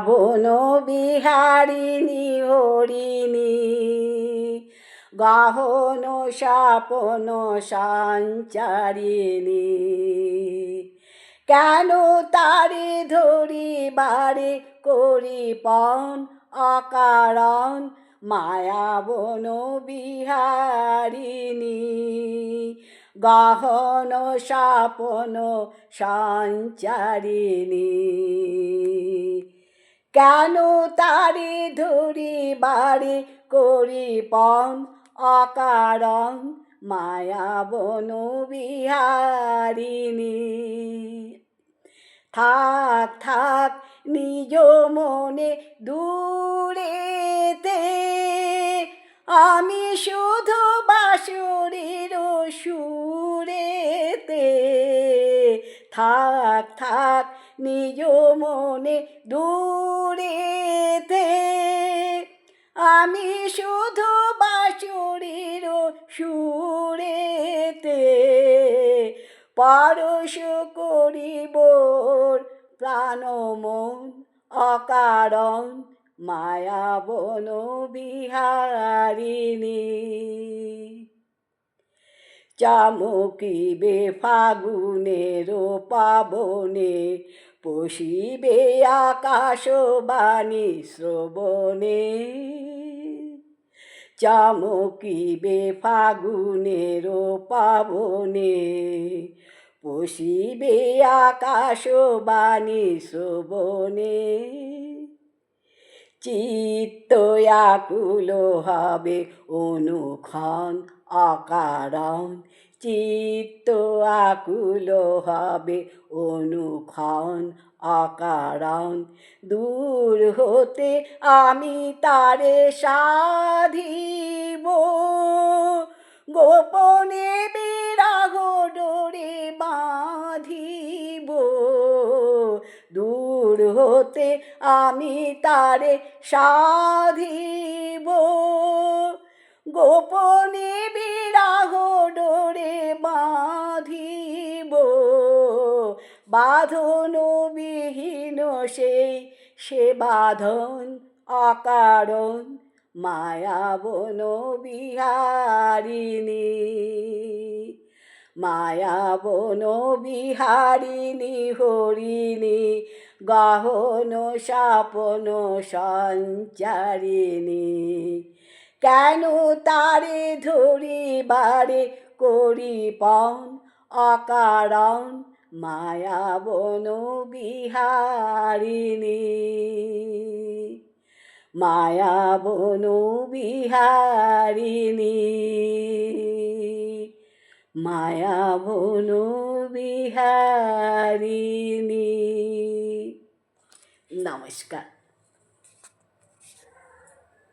বন বিহারিণী হরিণী গহন স্বপন সঞ্চারিণী কেন তারে ধরি বারে করি পণ অকারণ মায়া বন বিহারিণী গহন স্বপন সঞ্চারিণী কেন তারে ধরি বারে করি পণ অকারণ মায়া বন বিহারিণী থাক থাক নিজ মনে দূরেতে আমি শুধু বাঁশুরির সুরেতে থাক থাক নিজ মনে দূরেতে আমি শুধু বাঁশুরির সুরেতে পরশ করিব প্রাণ মন অকারণ মায়া বন বিহারিণী চমকিবে ফাগুনের পাবনে পশিবে আকাশবাণী শ্রবণে চমকিবে ফাগুনের পাবনে পশিবে আকাশবাণী শ্রবণে চিত্ত আকুল হবে অনুক্ষণ অকারণ চিত্ত আকুল হবে অনুক্ষণ অকারণ দূর হতে আমি তারে সাধিব গোপনে বিরহ ডোরে বাঁধিব দূর হতে আমি তারে সাধিব গোপনে বিরহ ডোরে বাঁধিব বাঁধন বিহীন সে বাঁধন অকারণ মায়া বন বিহারিণী মায়া বন বিহারিণী হরিণী গহন স্বপন সঞ্চারিণী কেন তারে ধরি বারে করি পণ অকারণ মায়া বন বিহারিণী মায়া বন বিহারিণী মায়া বন বিহারিণী। নমস্কার।